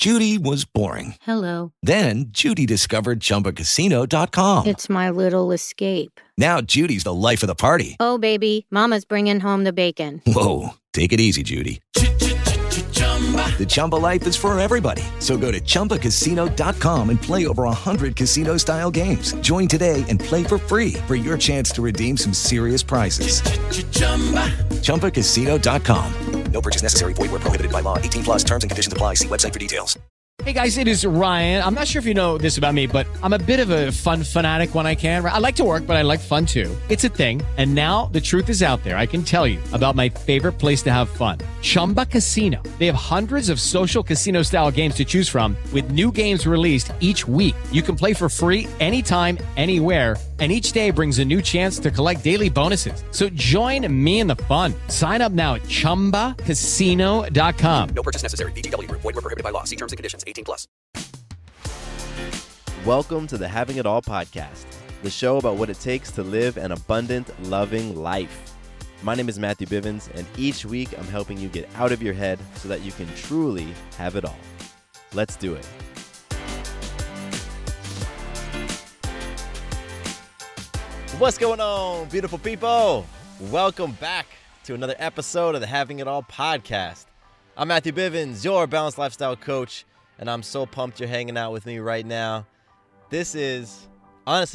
Judy was boring. Hello. Then Judy discovered ChumbaCasino.com. It's my little escape. Now Judy's the life of the party. Oh, baby, mama's bringing home the bacon. Whoa, take it easy, Judy. The Chumba life is for everybody. So go to ChumbaCasino.com and play over 100 casino-style games. Join today and play for free for your chance to redeem some serious prizes. ChumbaCasino.com. No purchase necessary. Void where prohibited by law. 18 plus terms and conditions apply. See website for details. Hey guys, it is Ryan. I'm not sure if you know this about me, but I'm a bit of a fun fanatic when I can. I like to work, but I like fun too. It's a thing. And now the truth is out there. I can tell you about my favorite place to have fun. Chumba Casino. They have hundreds of social casino style games to choose from with new games released each week. You can play for free anytime, anywhere. And each day brings a new chance to collect daily bonuses. So join me in the fun. Sign up now at ChumbaCasino.com. No purchase necessary. VGW. Void where prohibited by law. See terms and conditions. 18 plus. Welcome to the Having It All podcast, the show about what it takes to live an abundant, loving life. My name is Matthew Bivens, and each week I'm helping you get out of your head so that you can truly have it all. Let's do it. What's going on, beautiful people? Welcome back to another episode of the Having It All podcast. I'm Matthew Bivens, your balanced lifestyle coach, and I'm so pumped you're hanging out with me right now. This is fun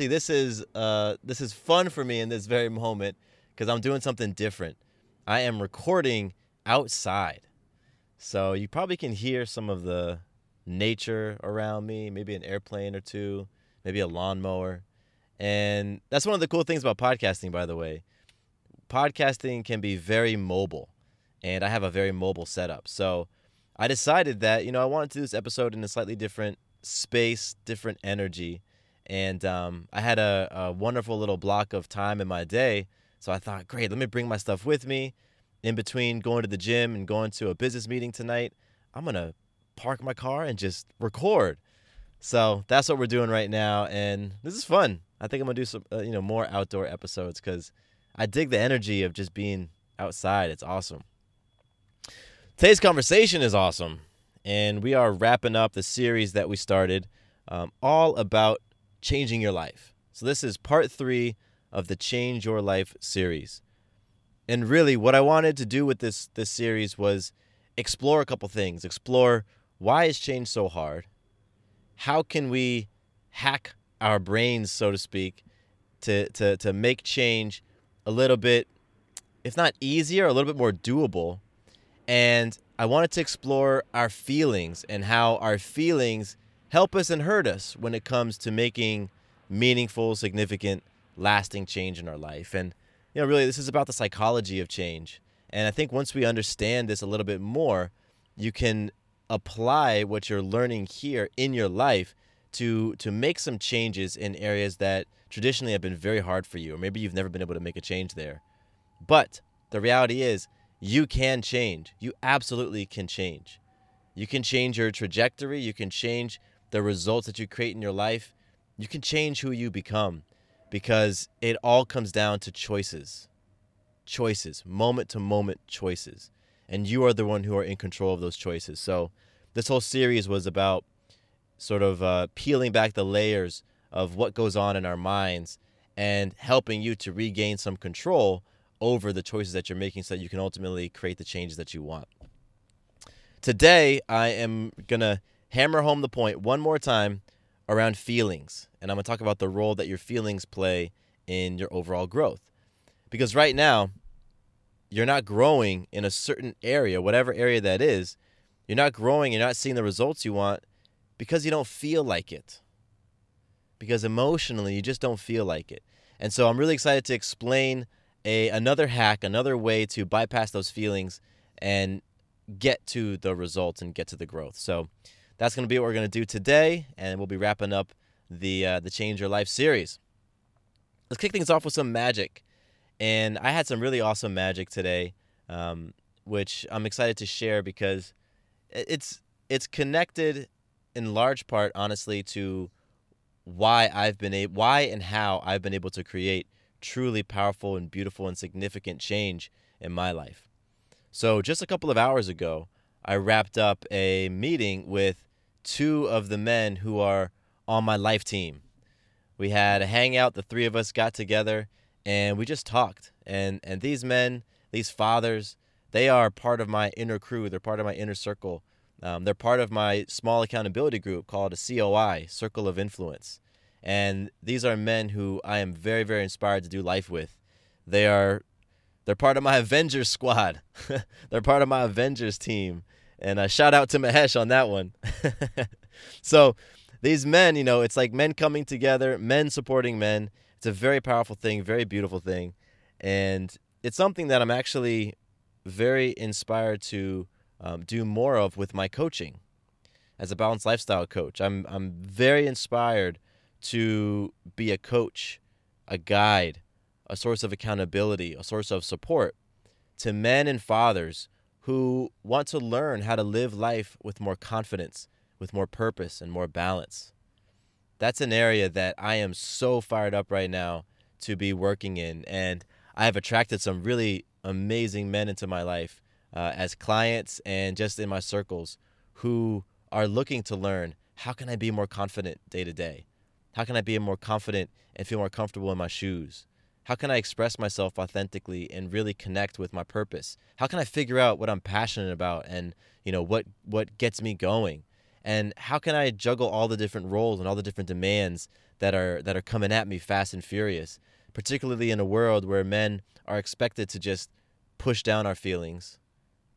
for me in this very moment because I'm doing something different. I am recording outside. So you probably can hear some of the nature around me, maybe an airplane or two, maybe a lawnmower. And that's one of the cool things about podcasting, by the way. Podcasting can be very mobile, and I have a very mobile setup. So I decided that, I wanted to do this episode in a slightly different space, different energy. And I had a wonderful little block of time in my day. So I thought, great, let me bring my stuff with me. In between going to the gym and going to a business meeting tonight, I'm going to park my car and just record. So that's what we're doing right now. And this is fun. I think I'm going to do some, more outdoor episodes because I dig the energy of just being outside. It's awesome. Today's conversation is awesome, and we are wrapping up the series that we started, all about changing your life. So this is part 3 of the Change Your Life series. And really what I wanted to do with this series was explore a couple things. Explore why is change so hard? How can we hack our brains, so to speak, to make change a little bit, if not easier, a little bit more doable. And I wanted to explore our feelings and how our feelings help us and hurt us when it comes to making meaningful, significant, lasting change in our life. And, really, this is about the psychology of change. And I think once we understand this a little bit more, you can apply what you're learning here in your life to make some changes in areas that traditionally have been very hard for you, or maybe you've never been able to make a change there. But the reality is, you can change. You absolutely can change. You can change your trajectory. You can change the results that you create in your life. You can change who you become because it all comes down to choices. Choices, moment-to-moment choices. And you are the one who are in control of those choices. So this whole series was about sort of peeling back the layers of what goes on in our minds and helping you to regain some control over the choices that you're making so that you can ultimately create the changes that you want. Today, I am going to hammer home the point one more time around feelings. And I'm going to talk about the role that your feelings play in your overall growth. Because right now, you're not growing in a certain area, whatever area that is. You're not growing, you're not seeing the results you want because you don't feel like it. Because emotionally, you just don't feel like it. And so I'm really excited to explain another hack, another way to bypass those feelings and get to the results and get to the growth. So that's going to be what we're going to do today, and we'll be wrapping up the Change Your Life series. Let's kick things off with some magic. And I had some really awesome magic today, which I'm excited to share because it's connected in large part, honestly, to why and how I've been able to create truly powerful and beautiful and significant change in my life. So just a couple of hours ago, I wrapped up a meeting with two of the men who are on my life team. We had a hangout. The three of us got together, and we just talked. And these men, these fathers, they are part of my inner crew. They're part of my inner circle. They're part of my small accountability group called a COI, Circle of Influence. And these are men who I am very, very inspired to do life with. They're part of my Avengers squad. They're part of my Avengers team. And shout out to Mahesh on that one. So these men, it's like men coming together, men supporting men. It's a very powerful thing, very beautiful thing. And it's something that I'm actually very inspired to do more of with my coaching as a balanced lifestyle coach. I'm very inspired to be a coach, a guide, a source of accountability, a source of support to men and fathers who want to learn how to live life with more confidence, with more purpose and more balance. That's an area that I am so fired up right now to be working in. And I have attracted some really amazing men into my life as clients and just in my circles who are looking to learn, how can I be more confident day to day? How can I be more confident and feel more comfortable in my shoes? How can I express myself authentically and really connect with my purpose? How can I figure out what I'm passionate about and, what gets me going? And how can I juggle all the different roles and all the different demands that are coming at me fast and furious, particularly in a world where men are expected to just push down our feelings,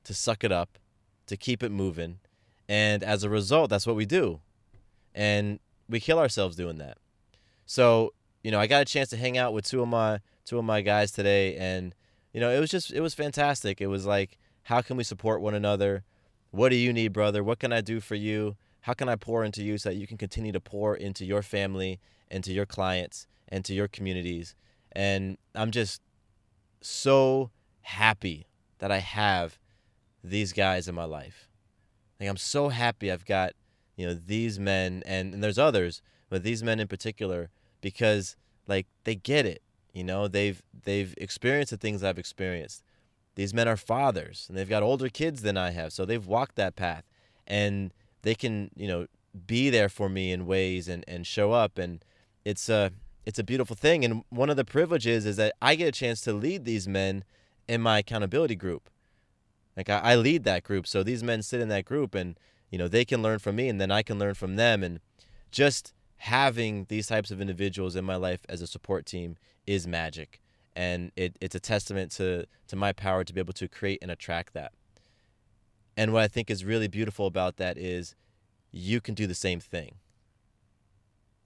to suck it up, to keep it moving. And as a result, that's what we do. And we kill ourselves doing that. So, I got a chance to hang out with two of my guys today, and it was fantastic. It was like, how can we support one another? What do you need, brother? What can I do for you? How can I pour into you so that you can continue to pour into your family and to your clients and to your communities? And I'm just so happy that I have these guys in my life. Like, I'm so happy I've got, these men, and there's others, but these men in particular, because like they get it. They've experienced the things I've experienced. These men are fathers, and they've got older kids than I have, so they've walked that path, and they can, be there for me in ways and show up, and it's a beautiful thing. And one of the privileges is that I get a chance to lead these men in my accountability group. Like I lead that group, so these men sit in that group, and they can learn from me, and then I can learn from them. And just having these types of individuals in my life as a support team is magic. And it's a testament to my power to be able to create and attract that. And what I think is really beautiful about that is you can do the same thing.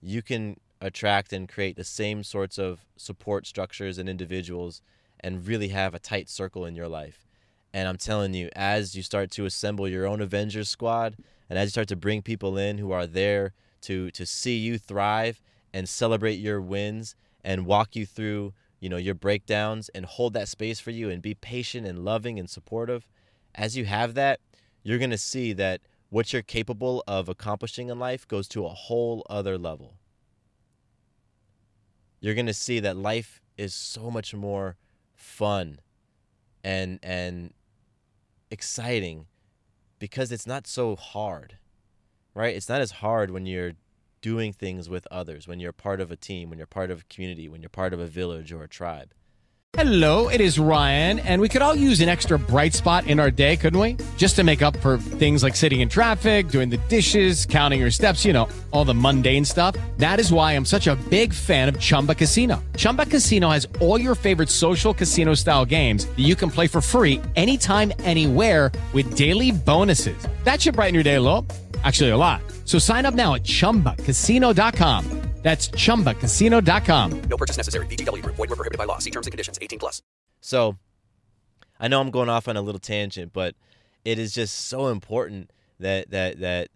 You can attract and create the same sorts of support structures and individuals and really have a tight circle in your life. And I'm telling you, as you start to assemble your own Avengers squad, and as you start to bring people in who are there to see you thrive and celebrate your wins and walk you through, your breakdowns and hold that space for you and be patient and loving and supportive, as you have that, you're going to see that what you're capable of accomplishing in life goes to a whole other level. You're going to see that life is so much more fun and exciting because it's not so hard, right? It's not as hard when you're doing things with others, when you're part of a team, when you're part of a community, when you're part of a village or a tribe. Hello, it is Ryan, and we could all use an extra bright spot in our day, couldn't we? Just to make up for things like sitting in traffic, doing the dishes, counting your steps, all the mundane stuff. That is why I'm such a big fan of Chumba Casino. Chumba Casino has all your favorite social casino-style games that you can play for free anytime, anywhere with daily bonuses. That should brighten your day a little. Actually, a lot. So sign up now at ChumbaCasino.com. That's ChumbaCasino.com. No purchase necessary. VGW Group. Void where prohibited by law. See terms and conditions. 18+. So I know I'm going off on a little tangent, but it is just so important that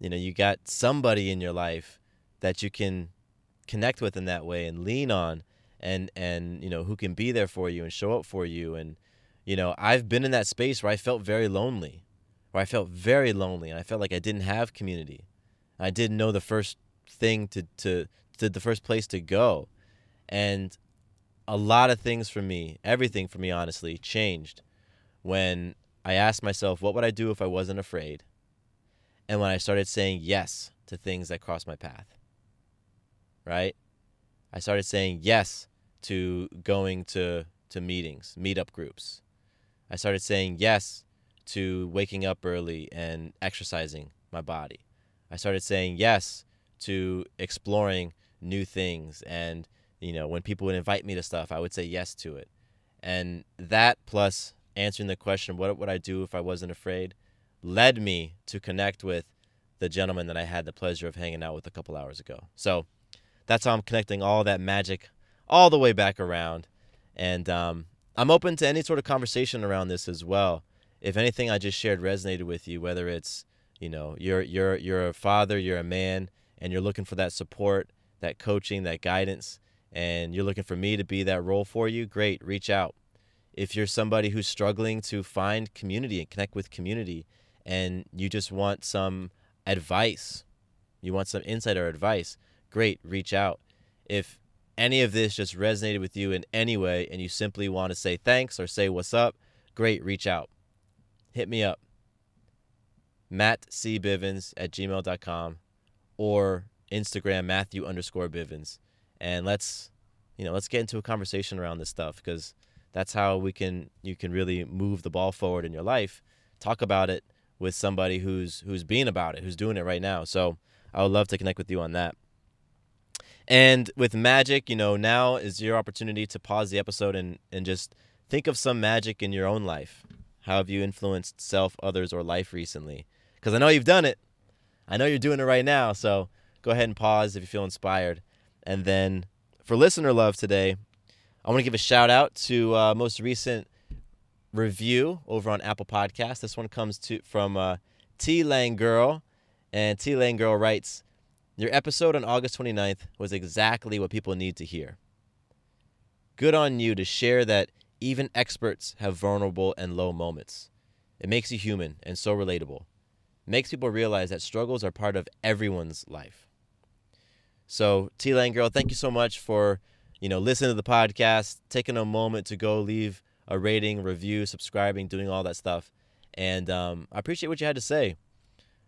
you got somebody in your life that you can connect with in that way and lean on and who can be there for you and show up for you. And I've been in that space where I felt very lonely, and I felt like I didn't have community. I didn't know the first thing to the first place to go. And a lot of things for me, everything for me honestly, changed when I asked myself, what would I do if I wasn't afraid? and when I started saying yes to things that crossed my path, right? I started saying yes to going to meetings, meetup groups. I started saying yes to waking up early and exercising my body. I started saying yes to exploring new things. And, when people would invite me to stuff, I would say yes to it. And that, plus answering the question, what would I do if I wasn't afraid, led me to connect with the gentleman that I had the pleasure of hanging out with a couple hours ago. So that's how I'm connecting all that magic all the way back around. And I'm open to any sort of conversation around this as well. If anything I just shared resonated with you, whether it's, you're a father, you're a man, and you're looking for that support, that coaching, that guidance, and you're looking for me to be that role for you, great, reach out. If you're somebody who's struggling to find community and connect with community, and you just want some advice, you want some insight or advice, great, reach out. If any of this just resonated with you in any way and you simply want to say thanks or say what's up, great, reach out. Hit me up. mattcbivens@gmail.com or Instagram Matthew_Bivens. And let's get into a conversation around this stuff, because that's how you can really move the ball forward in your life. Talk about it with somebody who's being about it, who's doing it right now. So I would love to connect with you on that. And with magic, now is your opportunity to pause the episode and just think of some magic in your own life. How have you influenced self, others, or life recently? Because I know you've done it. I know you're doing it right now. So go ahead and pause if you feel inspired. And then for listener love today, I want to give a shout out to most recent review over on Apple Podcasts. This one comes from T Lang Girl. And T Lang Girl writes, "Your episode on August 29th was exactly what people need to hear. Good on you to share that even experts have vulnerable and low moments. It makes you human and so relatable. Makes people realize that struggles are part of everyone's life." So, T Lang Girl, thank you so much for, listening to the podcast, taking a moment to go leave a rating, review, subscribing, doing all that stuff. And I appreciate what you had to say.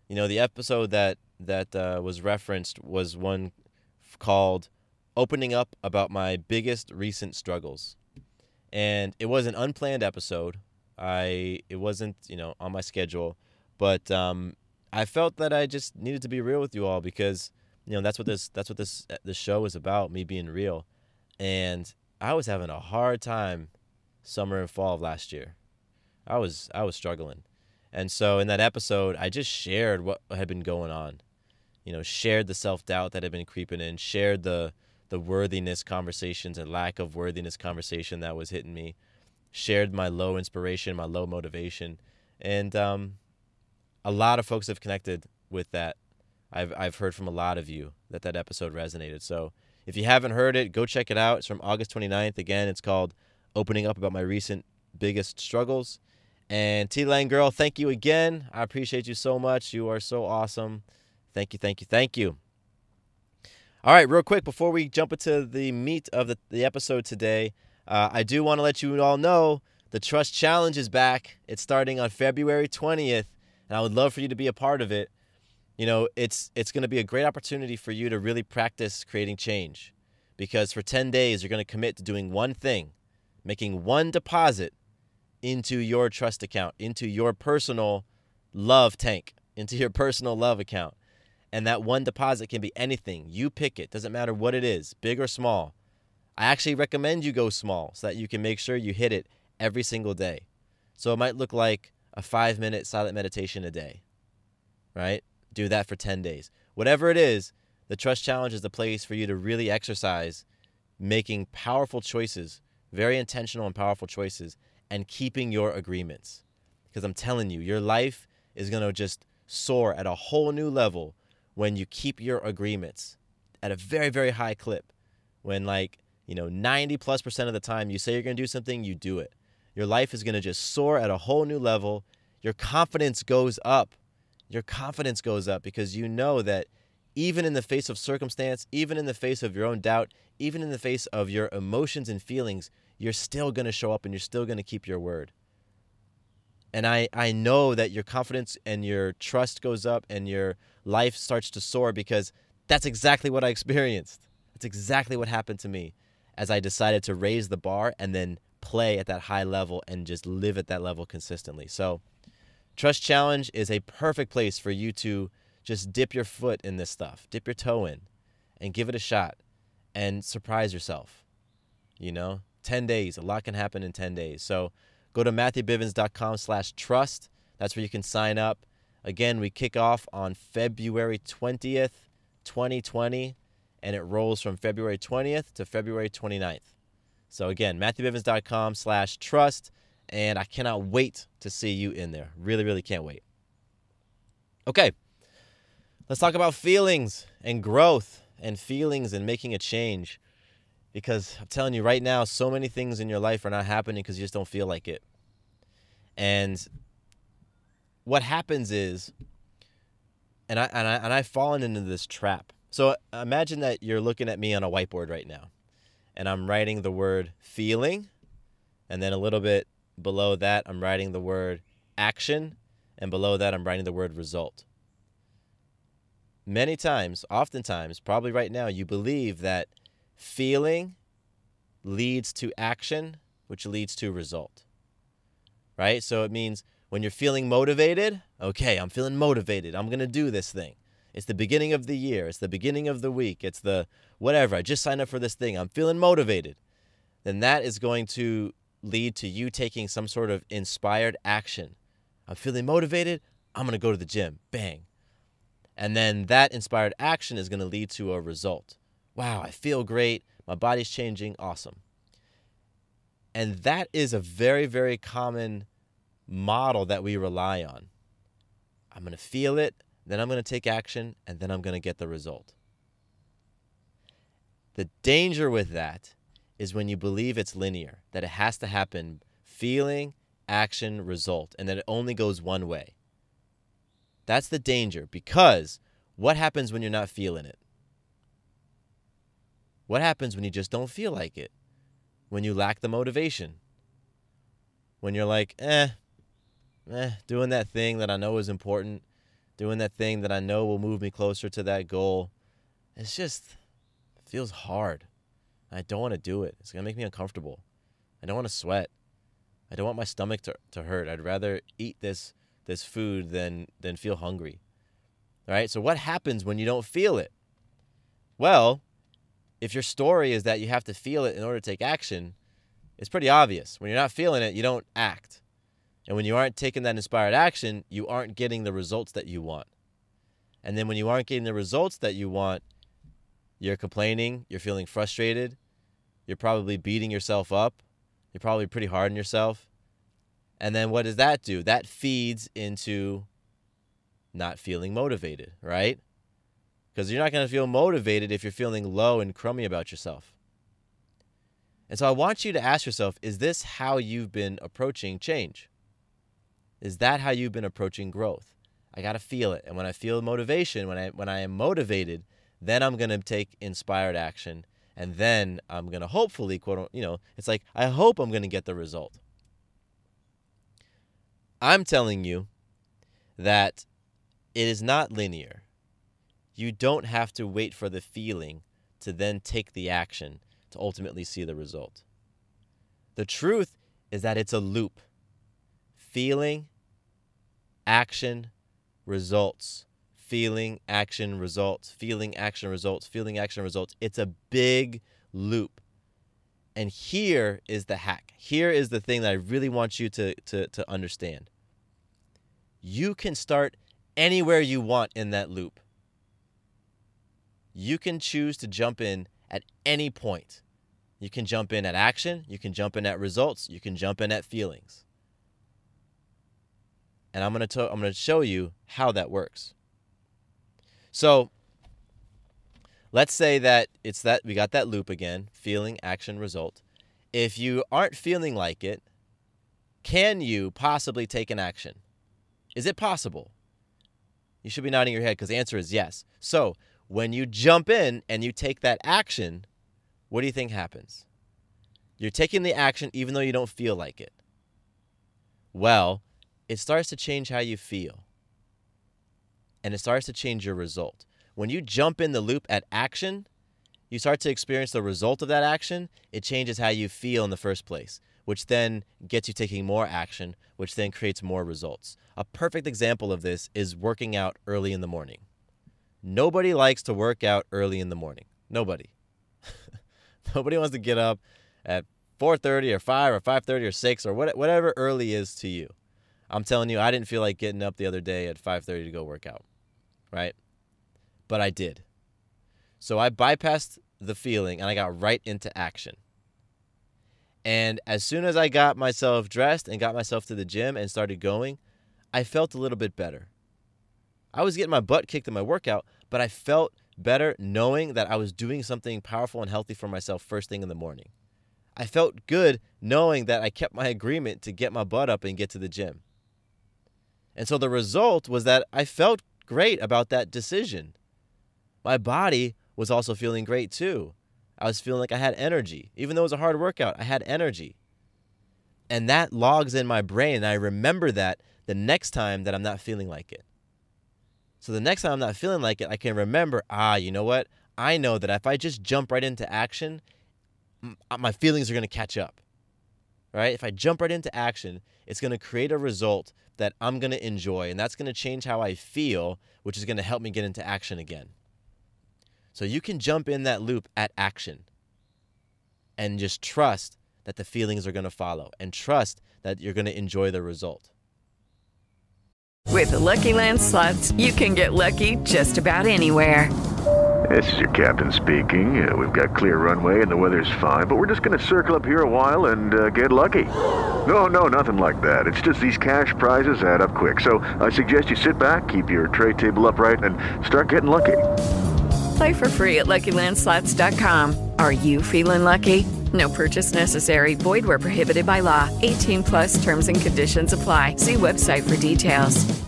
The episode that was referenced was one called Opening Up About My Biggest Recent Struggles. And it was an unplanned episode. It wasn't, on my schedule. But I felt that I just needed to be real with you all, because, that's what this show is about, me being real. And I was having a hard time summer and fall of last year. I was struggling. And so in that episode, I just shared what had been going on. Shared the self-doubt that had been creeping in, shared the worthiness conversations and lack of worthiness conversation that was hitting me, shared my low inspiration, my low motivation. And a lot of folks have connected with that. I've heard from a lot of you that episode resonated. So if you haven't heard it, go check it out. It's from August 29th. Again, it's called Opening Up About My Recent Biggest Struggles. And T Lang Girl, thank you again. I appreciate you so much. You are so awesome. Thank you, thank you, thank you. All right, real quick, before we jump into the meat of the episode today, I do want to let you all know the Trust Challenge is back. It's starting on February 20th, and I would love for you to be a part of it. It's going to be a great opportunity for you to really practice creating change, because for 10 days, you're going to commit to doing one thing, making one deposit into your trust account, into your personal love tank, into your personal love account. And that one deposit can be anything. You pick it. Doesn't matter what it is, big or small. I actually recommend you go small so that you can make sure you hit it every single day. So it might look like a 5-minute silent meditation a day, right? Do that for 10 days. Whatever it is, the Trust Challenge is the place for you to really exercise making powerful choices, very intentional and powerful choices, and keeping your agreements. Because I'm telling you, your life is going to just soar at a whole new level when you keep your agreements at a very, very high clip. When 90+% of the time you say you're going to do something, you do it. Your life is going to just soar at a whole new level. Your confidence goes up. Your confidence goes up because you know that even in the face of circumstance, even in the face of your own doubt, even in the face of your emotions and feelings, you're still going to show up and you're still going to keep your word. And I know that your confidence and your trust goes up and your life starts to soar, because that's exactly what I experienced. That's exactly what happened to me as I decided to raise the bar and then play at that high level and just live at that level consistently. So Trust Challenge is a perfect place for you to just dip your foot in this stuff, dip your toe in, and give it a shot and surprise yourself. 10 days, a lot can happen in 10 days. So go to MatthewBivens.com/trust. That's where you can sign up. Again, we kick off on February 20th, 2020, and it rolls from February 20th to February 29th. So again, MatthewBivens.com/trust, and I cannot wait to see you in there. Really, really can't wait. Okay, let's talk about feelings and growth and feelings and making a change. Because I'm telling you right now, so many things in your life are not happening because you just don't feel like it. And what happens is, and I've fallen into this trap. So imagine that you're looking at me on a whiteboard right now, and I'm writing the word feeling, and then a little bit below that, I'm writing the word action, and below that, I'm writing the word result. Many times, oftentimes, probably right now, you believe that feeling leads to action, which leads to result, right? So it means when you're feeling motivated, okay, I'm feeling motivated. I'm going to do this thing. It's the beginning of the year. It's the beginning of the week. It's the whatever. I just signed up for this thing. I'm feeling motivated. Then that is going to lead to you taking some sort of inspired action. I'm feeling motivated. I'm going to go to the gym. Bang. And then that inspired action is going to lead to a result. Wow, I feel great. My body's changing. Awesome. And that is a very, very common model that we rely on. I'm going to feel it, then I'm going to take action, and then I'm going to get the result. The danger with that is when you believe it's linear, that it has to happen feeling, action, result, and that it only goes one way. That's the danger, because what happens when you're not feeling it? What happens when you just don't feel like it? When you lack the motivation? When you're like, doing that thing that I know is important, doing that thing that I know will move me closer to that goal, it feels hard. I don't want to do it. It's going to make me uncomfortable. I don't want to sweat. I don't want my stomach to hurt. I'd rather eat this food than feel hungry. All right? So what happens when you don't feel it? Well, if your story is that you have to feel it in order to take action, it's pretty obvious. When you're not feeling it, you don't act. And when you aren't taking that inspired action, you aren't getting the results that you want. And then when you aren't getting the results that you want, you're complaining, you're feeling frustrated, you're probably beating yourself up, you're probably pretty hard on yourself. And then what does that do? That feeds into not feeling motivated, right? Because you're not going to feel motivated if you're feeling low and crummy about yourself. And so I want you to ask yourself, is this how you've been approaching change? Is that how you've been approaching growth? I got to feel it. And when I feel motivation, when I am motivated, then I'm going to take inspired action. And then I'm going to hopefully, it's like, I hope I'm going to get the result. I'm telling you that it is not linear. You don't have to wait for the feeling to then take the action to ultimately see the result. The truth is that it's a loop. Feeling, action, results. Feeling, action, results. Feeling, action, results. Feeling, action, results. It's a big loop. And here is the hack. Here is the thing that I really want you to understand. You can start anywhere you want in that loop. You can choose to jump in at any point. You can jump in at action. You can jump in at results. You can jump in at feelings. And I'm going to show you how that works. So let's say that we got that loop again, feeling, action, result. If you aren't feeling like it, can you possibly take an action? Is it possible? You should be nodding your head because the answer is yes. So when you jump in and you take that action, what do you think happens? You're taking the action even though you don't feel like it. Well, it starts to change how you feel. And it starts to change your result. When you jump in the loop at action, you start to experience the result of that action. It changes how you feel in the first place, which then gets you taking more action, which then creates more results. A perfect example of this is working out early in the morning. Nobody likes to work out early in the morning. Nobody. Nobody wants to get up at 4:30 or 5 or 5:30 or 6 or whatever early is to you. I'm telling you, I didn't feel like getting up the other day at 5:30 to go work out, right? But I did. So I bypassed the feeling and I got right into action. And as soon as I got myself dressed and got myself to the gym and started going, I felt a little bit better. I was getting my butt kicked in my workout, but I felt better knowing that I was doing something powerful and healthy for myself first thing in the morning. I felt good knowing that I kept my agreement to get my butt up and get to the gym. And so the result was that I felt great about that decision. My body was also feeling great too. I was feeling like I had energy. Even though it was a hard workout, I had energy. And that logs in my brain, and I remember that the next time that I'm not feeling like it. So the next time I'm not feeling like it, I can remember, you know what? I know that if I just jump right into action, my feelings are going to catch up, right? If I jump right into action, it's going to create a result that I'm going to enjoy, and that's going to change how I feel, which is going to help me get into action again. So you can jump in that loop at action and just trust that the feelings are going to follow and trust that you're going to enjoy the result. With the Lucky Land Slots, you can get lucky just about anywhere. This is your captain speaking. We've got clear runway and the weather's fine, but we're just going to circle up here a while and get lucky. No, nothing like that. It's just these cash prizes add up quick. So I suggest you sit back, keep your tray table upright, and start getting lucky. Play for free at LuckyLandSlots.com. Are you feeling lucky? No purchase necessary. Void where prohibited by law. 18+ terms and conditions apply. See website for details.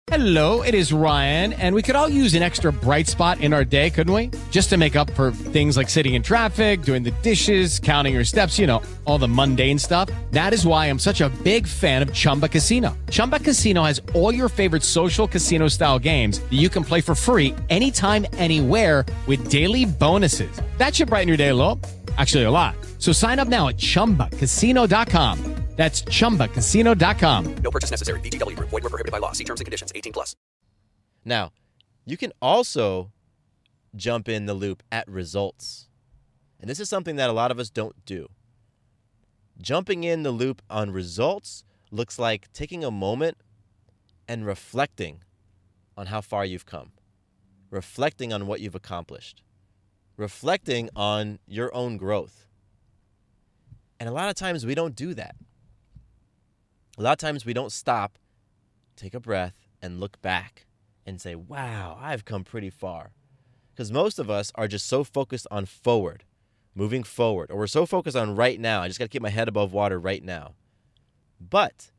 Hello, it is Ryan, and we could all use an extra bright spot in our day, couldn't we? Just to make up for things like sitting in traffic, doing the dishes, counting your steps, all the mundane stuff. That is why I'm such a big fan of Chumba Casino. Chumba Casino has all your favorite social casino-style games that you can play for free anytime, anywhere with daily bonuses. That should brighten your day a little. Actually, a lot. So sign up now at ChumbaCasino.com. That's ChumbaCasino.com. No purchase necessary. VGW Group. Void where prohibited by law. See terms and conditions. 18+. Now, you can also jump in the loop at results. And this is something that a lot of us don't do. Jumping in the loop on results looks like taking a moment and reflecting on how far you've come. Reflecting on what you've accomplished. Reflecting on your own growth. And a lot of times we don't do that. A lot of times we don't stop, take a breath, and look back and say, wow, I've come pretty far. Because most of us are just so focused on forward, moving forward, or we're so focused on right now. I just got to keep my head above water right now. But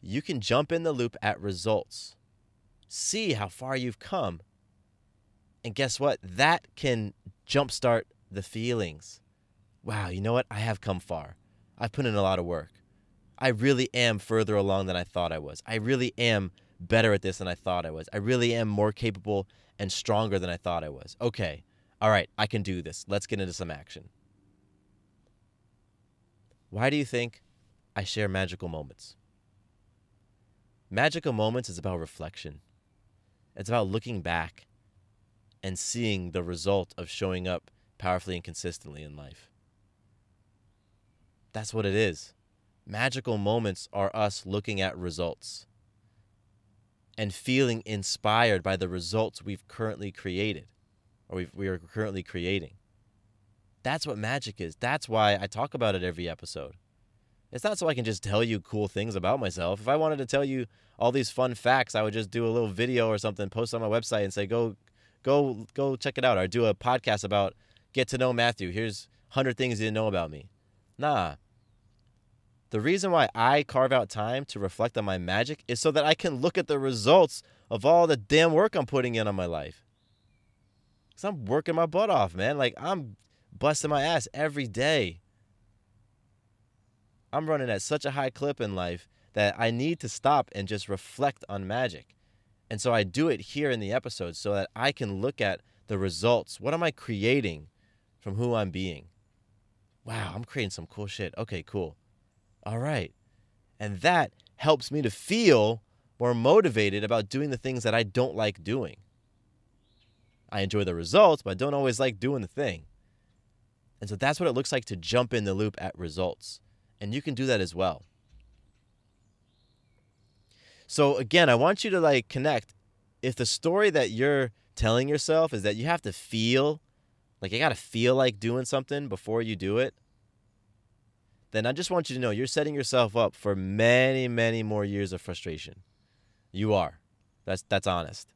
you can jump in the loop at results. See how far you've come. And guess what? That can jumpstart the feelings. Wow, you know what? I have come far. I've put in a lot of work. I really am further along than I thought I was. I really am better at this than I thought I was. I really am more capable and stronger than I thought I was. Okay, all right, I can do this. Let's get into some action. Why do you think I share magical moments? Magical moments is about reflection. It's about looking back and seeing the result of showing up powerfully and consistently in life. That's what it is. Magical moments are us looking at results and feeling inspired by the results we've currently created or we are currently creating. That's what magic is. That's why I talk about it every episode. It's not so I can just tell you cool things about myself. If I wanted to tell you all these fun facts, I would just do a little video or something, post on my website and say, go check it out. Or do a podcast about get to know Matthew. Here's 100 things you didn't know about me. Nah. The reason why I carve out time to reflect on my magic is so that I can look at the results of all the damn work I'm putting in on my life. Because I'm working my butt off, man. Like, I'm busting my ass every day. I'm running at such a high clip in life that I need to stop and just reflect on magic. And so I do it here in the episode so that I can look at the results. What am I creating from who I'm being? Wow, I'm creating some cool shit. Okay, cool. All right. And that helps me to feel more motivated about doing the things that I don't like doing. I enjoy the results, but I don't always like doing the thing. And so that's what it looks like to jump in the loop at results. And you can do that as well. So again, I want you to connect. If the story that you're telling yourself is that you have to feel, you got to feel like doing something before you do it, then I just want you to know you're setting yourself up for many, many more years of frustration. You are. That's honest.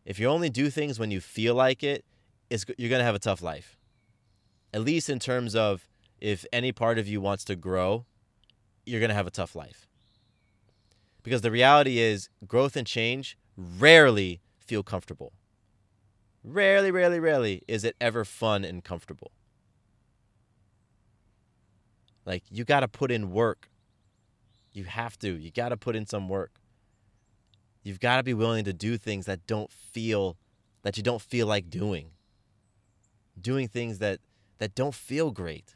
If you only do things when you feel like it, you're going to have a tough life. At least in terms of if any part of you wants to grow, you're going to have a tough life. Because the reality is growth and change rarely feel comfortable. Rarely, rarely, rarely is it ever fun and comfortable. You got to put in work. You have to. You got to put in some work. You've got to be willing to do things that you don't feel like doing. Doing things that don't feel great.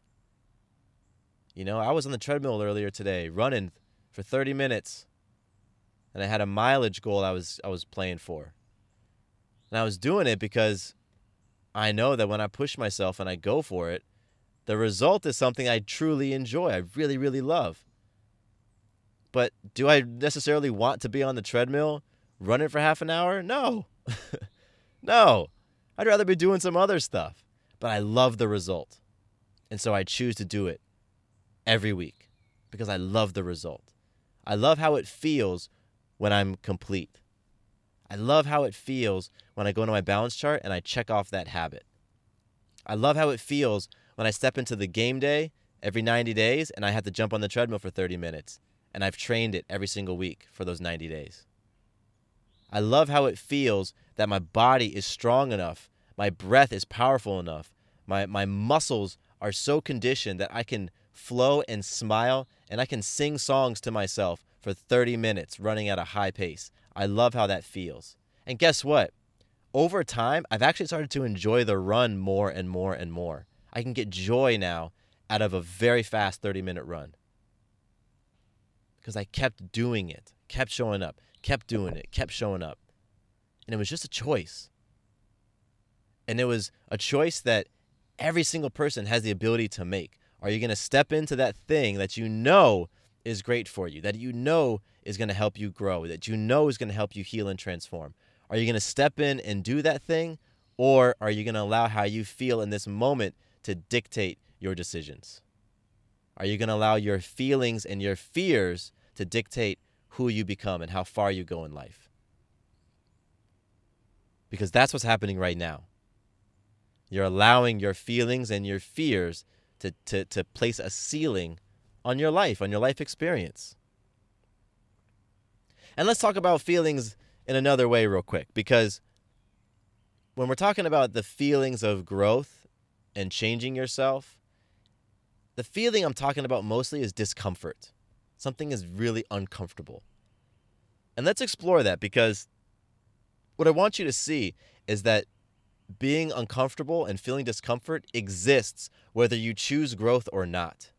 I was on the treadmill earlier today, running for 30 minutes. And I had a mileage goal I was playing for. And I was doing it because I know that when I push myself and I go for it, the result is something I truly enjoy. I really, really love. But do I necessarily want to be on the treadmill running for half an hour? No. No. I'd rather be doing some other stuff. But I love the result. And so I choose to do it every week because I love the result. I love how it feels when I'm complete. I love how it feels when I go into my balance chart and I check off that habit. I love how it feels when I step into the game day every 90 days and I have to jump on the treadmill for 30 minutes and I've trained it every single week for those 90 days. I love how it feels that my body is strong enough, my breath is powerful enough, my muscles are so conditioned that I can flow and smile and I can sing songs to myself for 30 minutes running at a high pace. I love how that feels. And guess what? Over time, I've actually started to enjoy the run more and more and more. I can get joy now out of a very fast 30-minute run. Because I kept doing it, kept showing up, kept doing it, kept showing up. And it was just a choice. And it was a choice that every single person has the ability to make. Are you going to step into that thing that you know is great for you, that you know is going to help you grow, that you know is going to help you heal and transform? Are you going to step in and do that thing, or are you going to allow how you feel in this moment to dictate your decisions? Are you going to allow your feelings and your fears to dictate who you become and how far you go in life? Because that's what's happening right now. You're allowing your feelings and your fears to place a ceiling on your life experience. And let's talk about feelings in another way real quick, because when we're talking about the feelings of growth and changing yourself, the feeling I'm talking about mostly is discomfort. Something is really uncomfortable. And let's explore that, because what I want you to see is that being uncomfortable and feeling discomfort exists whether you choose growth or not.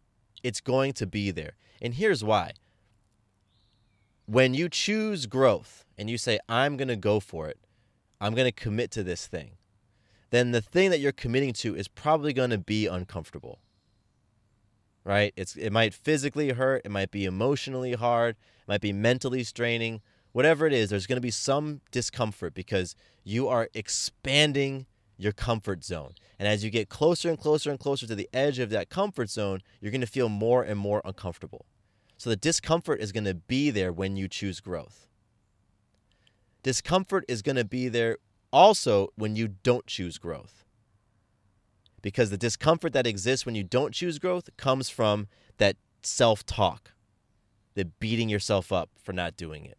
It's going to be there. And here's why. When you choose growth and you say, I'm going to go for it, I'm going to commit to this thing, then the thing that you're committing to is probably going to be uncomfortable, right? It might physically hurt. It might be emotionally hard. It might be mentally straining. Whatever it is, there's going to be some discomfort because you are expanding your comfort zone. And as you get closer and closer and closer to the edge of that comfort zone, you're going to feel more and more uncomfortable. So the discomfort is going to be there when you choose growth. Discomfort is going to be there also when you don't choose growth. Because the discomfort that exists when you don't choose growth comes from that self-talk, the beating yourself up for not doing it.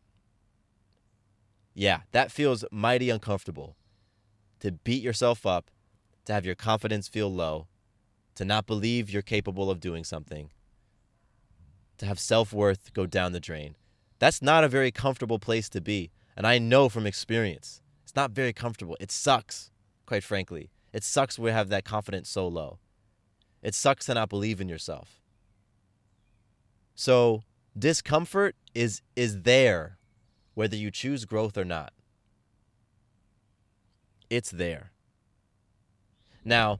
Yeah, that feels mighty uncomfortable. To beat yourself up, to have your confidence feel low, to not believe you're capable of doing something. to have self-worth go down the drain. That's not a very comfortable place to be. And I know from experience, it's not very comfortable. It sucks, quite frankly. It sucks when we have that confidence so low. It sucks to not believe in yourself. So discomfort is there, whether you choose growth or not. It's there. Now,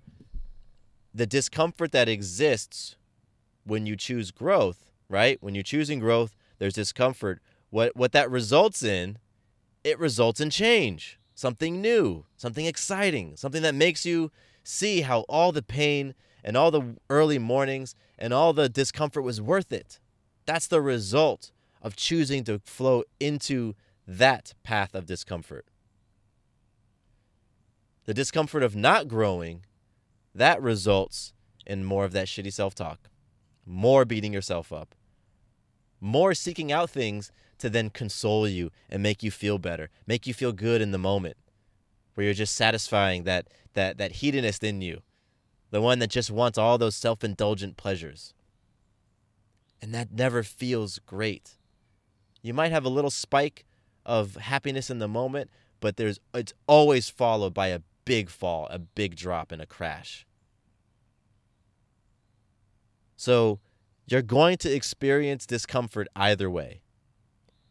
the discomfort that exists when you choose growth, right? When you're choosing growth, there's discomfort. What that results in, it results in change. Something new, something exciting, something that makes you see how all the pain and all the early mornings and all the discomfort was worth it. That's the result of choosing to flow into that path of discomfort. The discomfort of not growing, that results in more of that shitty self-talk, more beating yourself up, more seeking out things to then console you and make you feel better, make you feel good in the moment, where you're just satisfying that hedonist in you, the one that just wants all those self-indulgent pleasures. And that never feels great. You might have a little spike of happiness in the moment, but it's always followed by a big fall, a big drop, and a crash. So you're going to experience discomfort either way.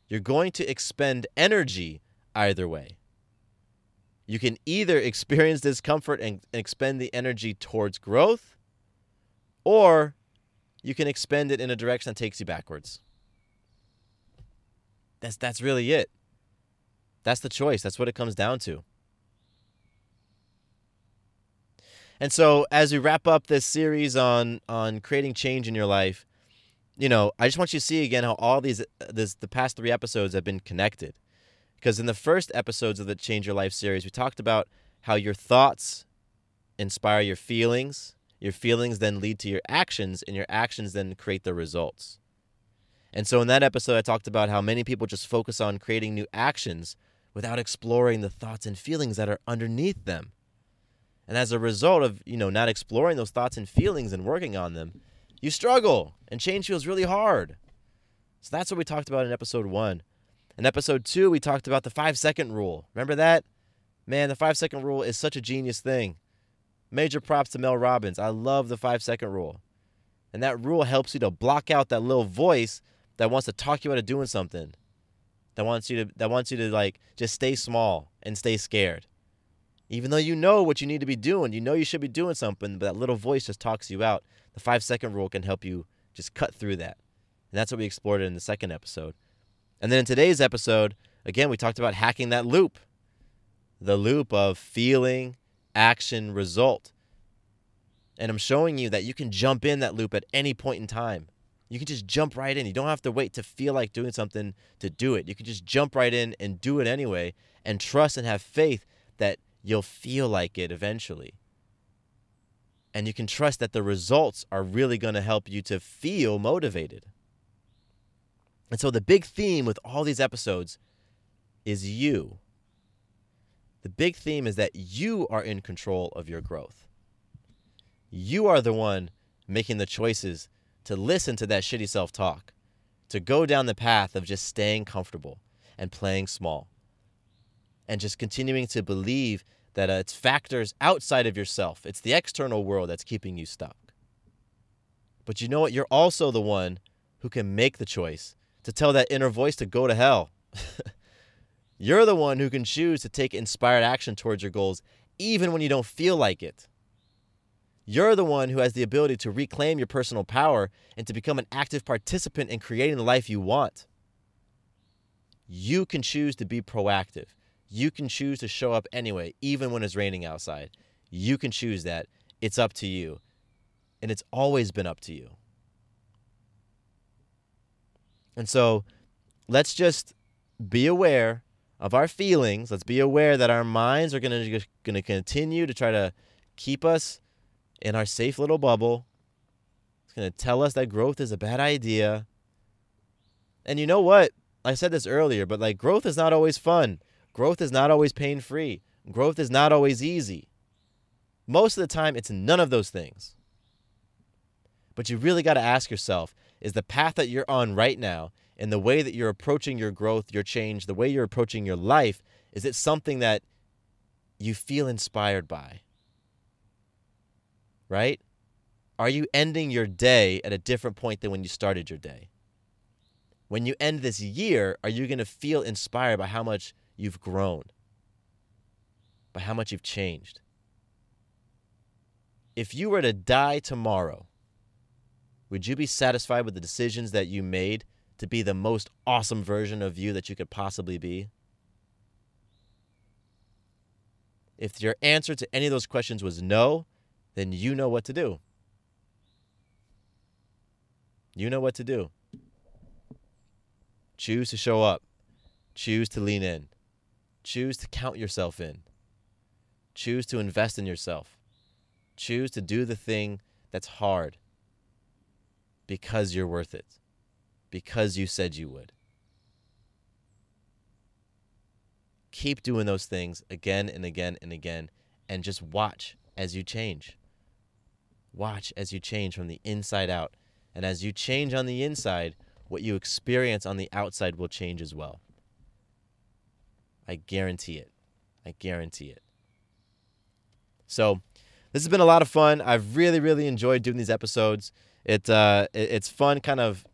You're going to expend energy either way. You can either experience discomfort and expend the energy towards growth, or you can expend it in a direction that takes you backwards. That's really it. That's the choice. That's what it comes down to. And so as we wrap up this series on creating change in your life, I just want you to see again how all the past 3 episodes have been connected. Because in the first episodes of the Change Your Life series, we talked about how your thoughts inspire your feelings then lead to your actions, and your actions then create the results. And so in that episode, I talked about how many people just focus on creating new actions without exploring the thoughts and feelings that are underneath them. And as a result of, not exploring those thoughts and feelings and working on them, you struggle and change feels really hard. So that's what we talked about in episode 1. In episode 2, we talked about the 5-second rule. Remember that? Man, the 5-second rule is such a genius thing. Major props to Mel Robbins. I love the 5-second rule. And that rule helps you to block out that little voice that wants to talk you out of doing something. That wants you to just stay small and stay scared. Even though you know what you need to be doing, you should be doing something, but that little voice just talks you out. The 5-second rule can help you just cut through that. And that's what we explored in the second episode. And then in today's episode, again, we talked about hacking that loop. The loop of feeling, action, result. And I'm showing you that you can jump in that loop at any point in time. You can just jump right in. You don't have to wait to feel like doing something to do it. You can just jump right in and do it anyway, and trust and have faith that you'll feel like it eventually. And you can trust that the results are really going to help you to feel motivated. And so the big theme with all these episodes is you. The big theme is that you are in control of your growth. You are the one making the choices to listen to that shitty self-talk, to go down the path of just staying comfortable and playing small, and just continuing to believe that it's factors outside of yourself. It's the external world that's keeping you stuck. But you know what? You're also the one who can make the choice to tell that inner voice to go to hell. You're the one who can choose to take inspired action towards your goals, even when you don't feel like it. You're the one who has the ability to reclaim your personal power and to become an active participant in creating the life you want. You can choose to be proactive. You can choose to show up anyway, even when it's raining outside. You can choose that. It's up to you. And it's always been up to you. And so let's just be aware of our feelings. Let's be aware that our minds are going to continue to try to keep us in our safe little bubble. It's going to tell us that growth is a bad idea. And you know what? I said this earlier, but growth is not always fun. Growth is not always pain-free. Growth is not always easy. Most of the time, it's none of those things. But you really got to ask yourself, is the path that you're on right now and the way that you're approaching your growth, your change, the way you're approaching your life, is it something that you feel inspired by? Right? Are you ending your day at a different point than when you started your day? When you end this year, are you going to feel inspired by how much you've grown? By how much you've changed? If you were to die tomorrow, would you be satisfied with the decisions that you made to be the most awesome version of you that you could possibly be? If your answer to any of those questions was no, then you know what to do. You know what to do. Choose to show up. Choose to lean in. Choose to count yourself in. Choose to invest in yourself. Choose to do the thing that's hard because you're worth it. Because you said you would. Keep doing those things again and again and again, and just watch as you change. Watch as you change from the inside out. And as you change on the inside, what you experience on the outside will change as well. I guarantee it. I guarantee it. So this has been a lot of fun. I've really, really enjoyed doing these episodes. It's fun kind of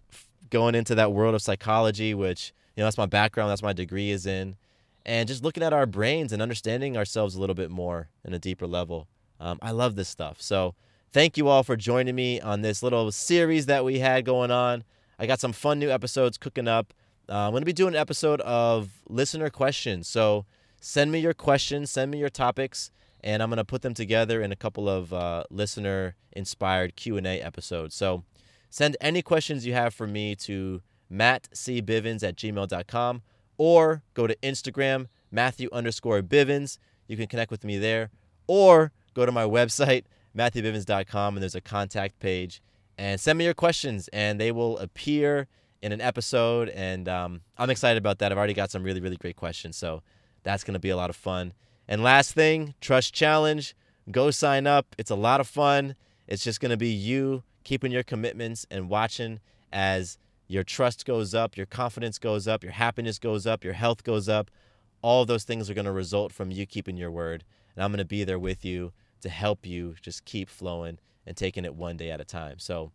going into that world of psychology, which, that's my background, that's my degree is in. And just looking at our brains and understanding ourselves a little bit more in a deeper level. I love this stuff. So thank you all for joining me on this little series that we had going on. I got some fun new episodes cooking up. I'm going to be doing an episode of listener questions. So send me your questions, send me your topics, and I'm going to put them together in a couple of listener-inspired Q&A episodes. So send any questions you have for me to mattcbivens@gmail.com or go to Instagram, Matthew_Bivens. You can connect with me there. Or go to my website, MatthewBivens.com, and there's a contact page. And send me your questions, and they will appear in an episode. And I'm excited about that. I've already got some really, really great questions, so that's going to be a lot of fun. And last thing, Trust Challenge. Go sign up. It's a lot of fun. It's just going to be you keeping your commitments and watching as your trust goes up, your confidence goes up, your happiness goes up, your health goes up. All of those things are going to result from you keeping your word. And I'm going to be there with you to help you just keep flowing and taking it one day at a time. So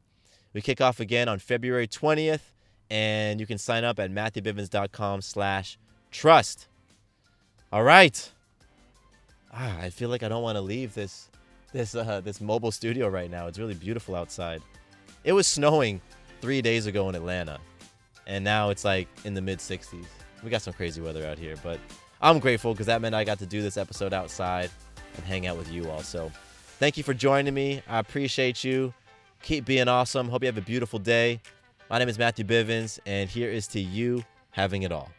we kick off again on February 20th, and you can sign up at MatthewBivens.com/trust. All right. I feel like I don't want to leave this mobile studio right now. It's really beautiful outside. It was snowing 3 days ago in Atlanta, and now it's like in the mid-60s. We got some crazy weather out here, but I'm grateful because that meant I got to do this episode outside and hang out with you all. So thank you for joining me. I appreciate you. Keep being awesome. Hope you have a beautiful day. My name is Matthew Bivens, and here is to you having it all.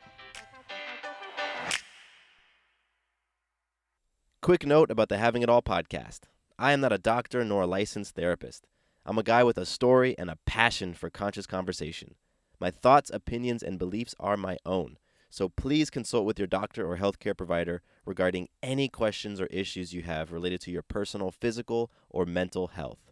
Quick note about the Having It All podcast. I am not a doctor nor a licensed therapist. I'm a guy with a story and a passion for conscious conversation. My thoughts, opinions, and beliefs are my own. So please consult with your doctor or healthcare provider regarding any questions or issues you have related to your personal, physical, or mental health.